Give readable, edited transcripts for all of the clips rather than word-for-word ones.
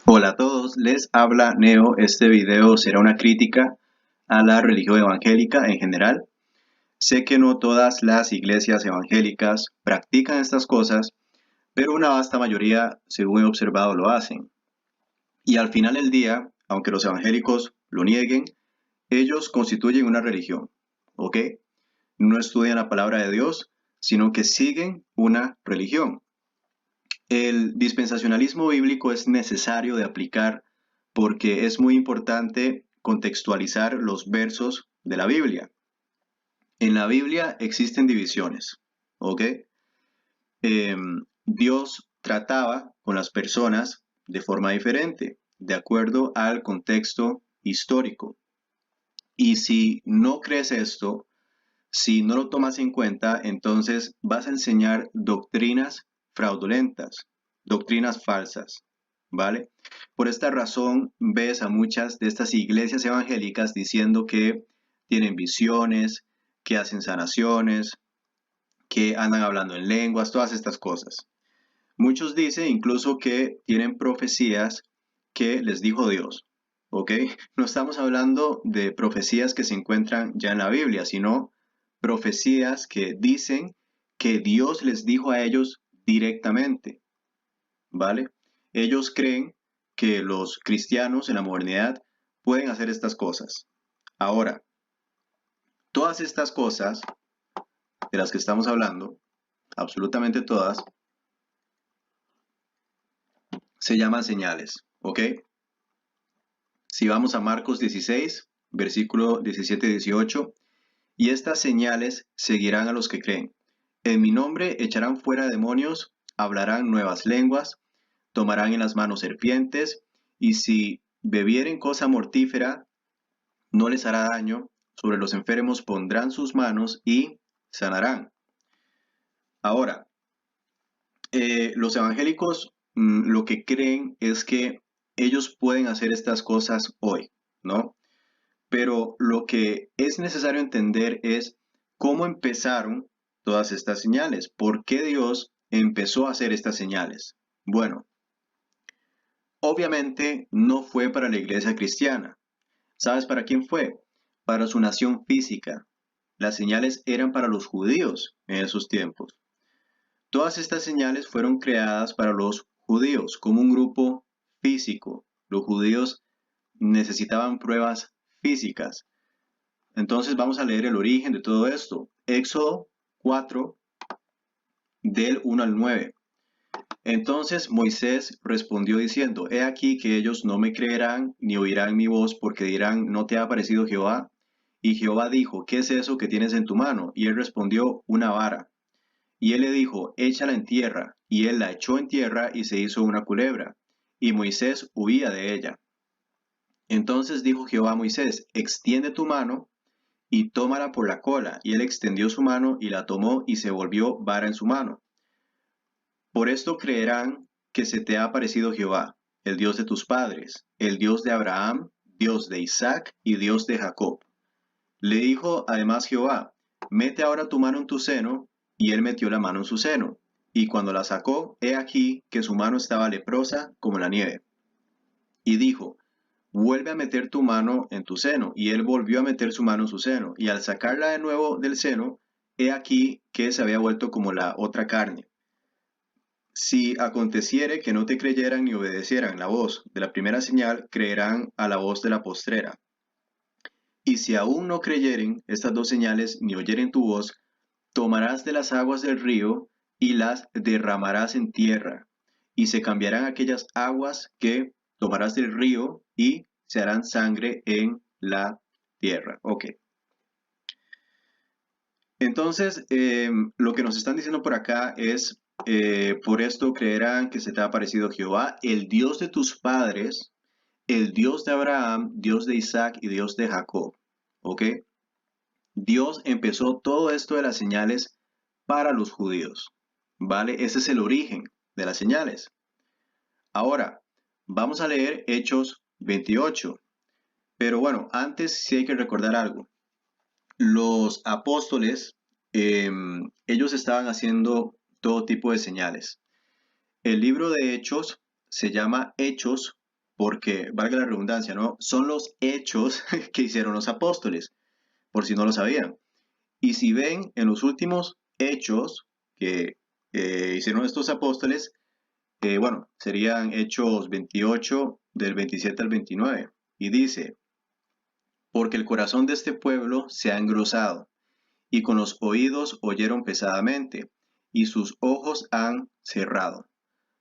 Hola a todos, les habla Neo. Este video será una crítica a la religión evangélica en general. Sé que no todas las iglesias evangélicas practican estas cosas, pero una vasta mayoría, según he observado, lo hacen. Y al final del día, aunque los evangélicos lo nieguen, ellos constituyen una religión, ¿ok? No estudian la palabra de Dios, sino que siguen una religión. El dispensacionalismo bíblico es necesario de aplicar porque es muy importante contextualizar los versos de la Biblia. En la Biblia existen divisiones, ¿ok? Dios trataba con las personas de forma diferente, de acuerdo al contexto histórico. Y si no crees esto, si no lo tomas en cuenta, entonces vas a enseñar doctrinas fraudulentas, doctrinas falsas, ¿vale? Por esta razón ves a muchas de estas iglesias evangélicas diciendo que tienen visiones, que hacen sanaciones, que andan hablando en lenguas, todas estas cosas. Muchos dicen incluso que tienen profecías que les dijo Dios, ¿ok? No estamos hablando de profecías que se encuentran ya en la Biblia, sino profecías que dicen que Dios les dijo a ellos directamente, ¿vale? Ellos creen que los cristianos en la modernidad pueden hacer estas cosas. Ahora, todas estas cosas de las que estamos hablando, absolutamente todas, se llaman señales, ¿ok? Si vamos a Marcos 16, versículo 17-18, y estas señales seguirán a los que creen. En mi nombre echarán fuera demonios, hablarán nuevas lenguas, tomarán en las manos serpientes, y si bebieren cosa mortífera, no les hará daño, sobre los enfermos pondrán sus manos y sanarán. Ahora, los evangélicos lo que creen es que ellos pueden hacer estas cosas hoy, ¿no? Pero lo que es necesario entender es cómo empezaron todas estas señales, por qué Dios empezó a hacer estas señales. Bueno, obviamente no fue para la iglesia cristiana. ¿Sabes para quién fue? Para su nación física. Las señales eran para los judíos en esos tiempos. Todas estas señales fueron creadas para los judíos como un grupo físico. Los judíos necesitaban pruebas físicas. Entonces vamos a leer el origen de todo esto. Éxodo 4, del 1 al 9. Entonces Moisés respondió diciendo, he aquí que ellos no me creerán ni oirán mi voz porque dirán, ¿no te ha aparecido Jehová? Y Jehová dijo, ¿qué es eso que tienes en tu mano? Y él respondió, una vara. Y él le dijo, échala en tierra. Y él la echó en tierra y se hizo una culebra. Y Moisés huía de ella. Entonces dijo Jehová a Moisés, extiende tu mano y tómala por la cola. Y él extendió su mano y la tomó y se volvió vara en su mano. Por esto creerán que se te ha aparecido Jehová, el Dios de tus padres, el Dios de Abraham, Dios de Isaac y Dios de Jacob. Le dijo además Jehová, mete ahora tu mano en tu seno, y él metió la mano en su seno. Y cuando la sacó, he aquí que su mano estaba leprosa como la nieve. Y dijo, vuelve a meter tu mano en tu seno. Y él volvió a meter su mano en su seno. Y al sacarla de nuevo del seno, he aquí que se había vuelto como la otra carne. Si aconteciere que no te creyeran ni obedecieran la voz de la primera señal, creerán a la voz de la postrera. Y si aún no creyeren estas dos señales ni oyeren tu voz, tomarás de las aguas del río y las derramarás en tierra. Y se cambiarán aquellas aguas que tomarás del río y se harán sangre en la tierra. Ok. Entonces, lo que nos están diciendo por acá es, por esto creerán que se te ha aparecido Jehová, el Dios de tus padres, el Dios de Abraham, Dios de Isaac y Dios de Jacob. ¿Ok? Dios empezó todo esto de las señales para los judíos. ¿Vale? Ese es el origen de las señales. Ahora, vamos a leer Hechos 28. Pero bueno, antes sí hay que recordar algo. Los apóstoles, ellos estaban haciendo todo tipo de señales. El libro de Hechos se llama Hechos porque, valga la redundancia, ¿no? Son los hechos que hicieron los apóstoles, por si no lo sabían. Y si ven en los últimos hechos que hicieron estos apóstoles, bueno, serían Hechos 28, del 27 al 29. Y dice, porque el corazón de este pueblo se ha engrosado, y con los oídos oyeron pesadamente, y sus ojos han cerrado,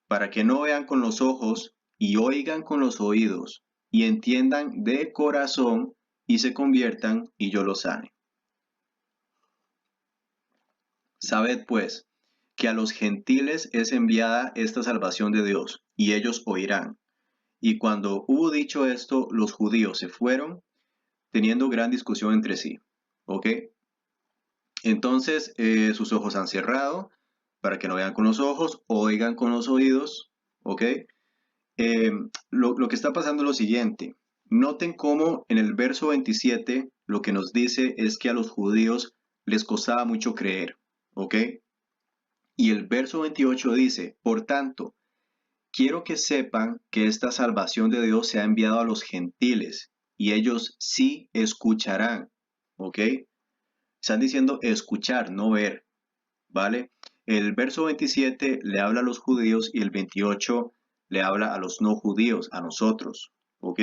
para que no vean con los ojos, y oigan con los oídos, y entiendan de corazón, y se conviertan, y yo los sane. Sabed pues, que a los gentiles es enviada esta salvación de Dios, y ellos oirán. Y cuando hubo dicho esto, los judíos se fueron, teniendo gran discusión entre sí. ¿Ok? Entonces, sus ojos han cerrado, para que no vean con los ojos, oigan con los oídos. ¿Ok? Lo que está pasando es lo siguiente. Noten cómo en el verso 27 lo que nos dice es que a los judíos les costaba mucho creer. ¿Ok? Y el verso 28 dice, por tanto, quiero que sepan que esta salvación de Dios se ha enviado a los gentiles y ellos sí escucharán. ¿Ok? Están diciendo escuchar, no ver. ¿Vale? El verso 27 le habla a los judíos y el 28 le habla a los no judíos, a nosotros. ¿Ok?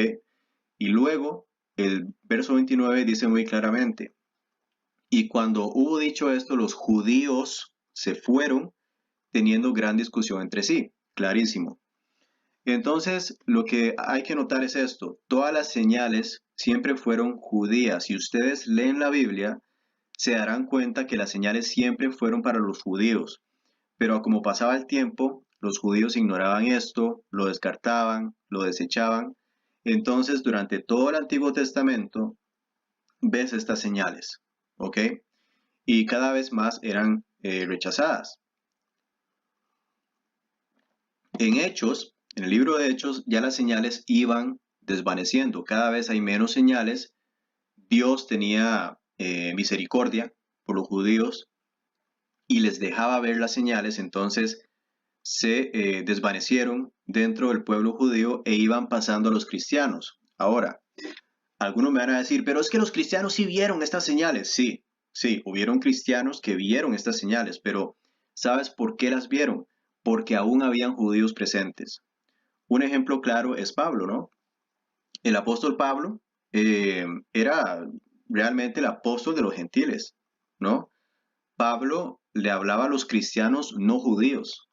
Y luego el verso 29 dice muy claramente, y cuando hubo dicho esto, los judíos se fueron teniendo gran discusión entre sí. Clarísimo. Entonces, lo que hay que notar es esto. Todas las señales siempre fueron judías. Si ustedes leen la Biblia, se darán cuenta que las señales siempre fueron para los judíos. Pero como pasaba el tiempo, los judíos ignoraban esto, lo descartaban, lo desechaban. Entonces, durante todo el Antiguo Testamento, ves estas señales. ¿Ok? Y cada vez más eran rechazadas. En Hechos, en el libro de Hechos, ya las señales iban desvaneciendo. Cada vez hay menos señales. Dios tenía misericordia por los judíos y les dejaba ver las señales. Entonces se desvanecieron dentro del pueblo judío e iban pasando a los cristianos. Ahora, algunos me van a decir, pero es que los cristianos sí vieron estas señales. Sí, sí, hubieron cristianos que vieron estas señales, pero ¿sabes por qué las vieron? Porque aún habían judíos presentes. Un ejemplo claro es Pablo, ¿no? El apóstol Pablo era realmente el apóstol de los gentiles, ¿no? Pablo le hablaba a los cristianos no judíos,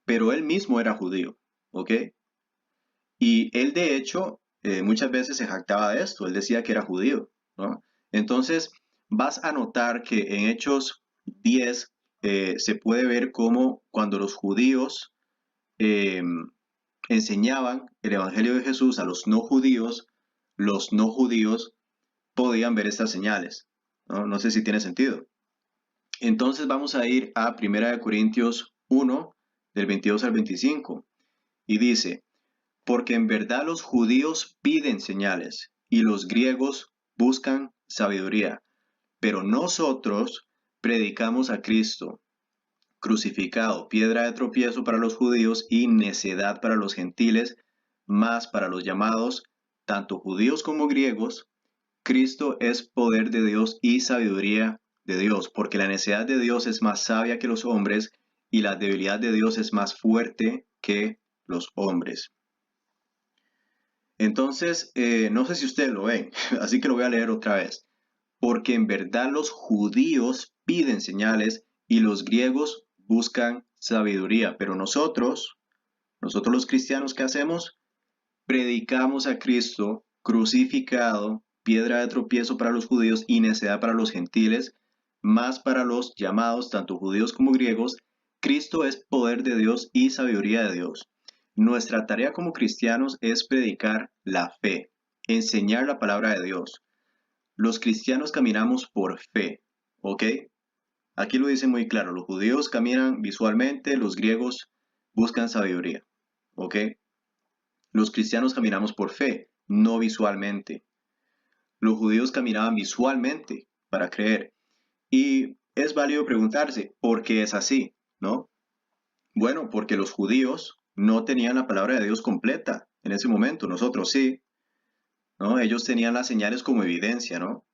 pero él mismo era judío, ¿ok? Y él de hecho muchas veces se jactaba de esto, él decía que era judío, ¿no? Entonces vas a notar que en Hechos 10 se puede ver cómo cuando los judíos eh, enseñaban el Evangelio de Jesús a los no judíos podían ver estas señales. ¿No? No sé si tiene sentido. Entonces vamos a ir a 1 Corintios 1, del 22 al 25. Y dice, porque en verdad los judíos piden señales y los griegos buscan sabiduría, pero nosotros predicamos a Cristo crucificado, piedra de tropiezo para los judíos y necedad para los gentiles, mas para los llamados, tanto judíos como griegos, Cristo es poder de Dios y sabiduría de Dios, porque la necedad de Dios es más sabia que los hombres y la debilidad de Dios es más fuerte que los hombres. Entonces, no sé si ustedes lo ven, así que lo voy a leer otra vez. Porque en verdad los judíos piden señales y los griegos buscan sabiduría, pero nosotros los cristianos, ¿qué hacemos? Predicamos a Cristo crucificado, piedra de tropiezo para los judíos y necedad para los gentiles, más para los llamados, tanto judíos como griegos, Cristo es poder de Dios y sabiduría de Dios. Nuestra tarea como cristianos es predicar la fe, enseñar la palabra de Dios. Los cristianos caminamos por fe, ¿ok? Aquí lo dice muy claro, los judíos caminan visualmente, los griegos buscan sabiduría, ¿ok? Los cristianos caminamos por fe, no visualmente. Los judíos caminaban visualmente para creer. Y es válido preguntarse, ¿por qué es así? ¿No? Bueno, porque los judíos no tenían la palabra de Dios completa. en ese momento, nosotros sí, ¿no? Ellos tenían las señales como evidencia, ¿no?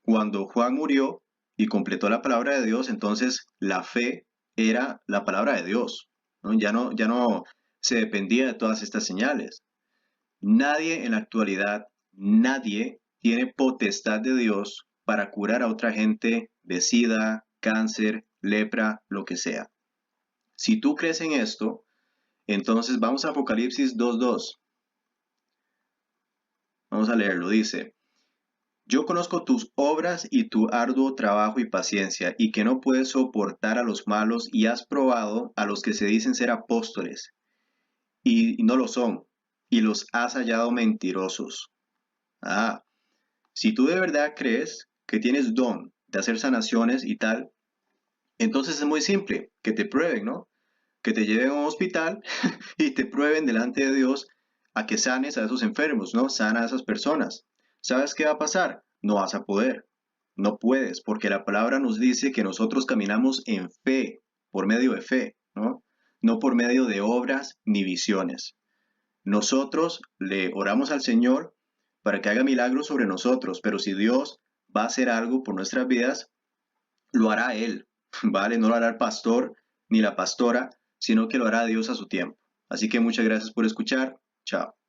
Cuando Juan murió y completó la palabra de Dios, entonces la fe era la palabra de Dios, ¿no? Ya no se dependía de todas estas señales. Nadie en la actualidad, nadie tiene potestad de Dios para curar a otra gente de sida, cáncer, lepra, lo que sea. Si tú crees en esto, entonces vamos a Apocalipsis 2:2. Vamos a leerlo. Dice, yo conozco tus obras y tu arduo trabajo y paciencia, y que no puedes soportar a los malos, y has probado a los que se dicen ser apóstoles, y no lo son, y los has hallado mentirosos. Ah, si tú de verdad crees que tienes don de hacer sanaciones y tal, entonces es muy simple, que te prueben, ¿no? Que te lleven a un hospital y te prueben delante de Dios a que sanes a esos enfermos, ¿no? Sana a esas personas. ¿Sabes qué va a pasar? No vas a poder. No puedes, porque la palabra nos dice que nosotros caminamos en fe, por medio de fe, ¿no? No por medio de obras ni visiones. Nosotros le oramos al Señor para que haga milagros sobre nosotros, pero si Dios va a hacer algo por nuestras vidas, lo hará Él, ¿vale? No lo hará el pastor ni la pastora, sino que lo hará Dios a su tiempo. Así que muchas gracias por escuchar. Chao.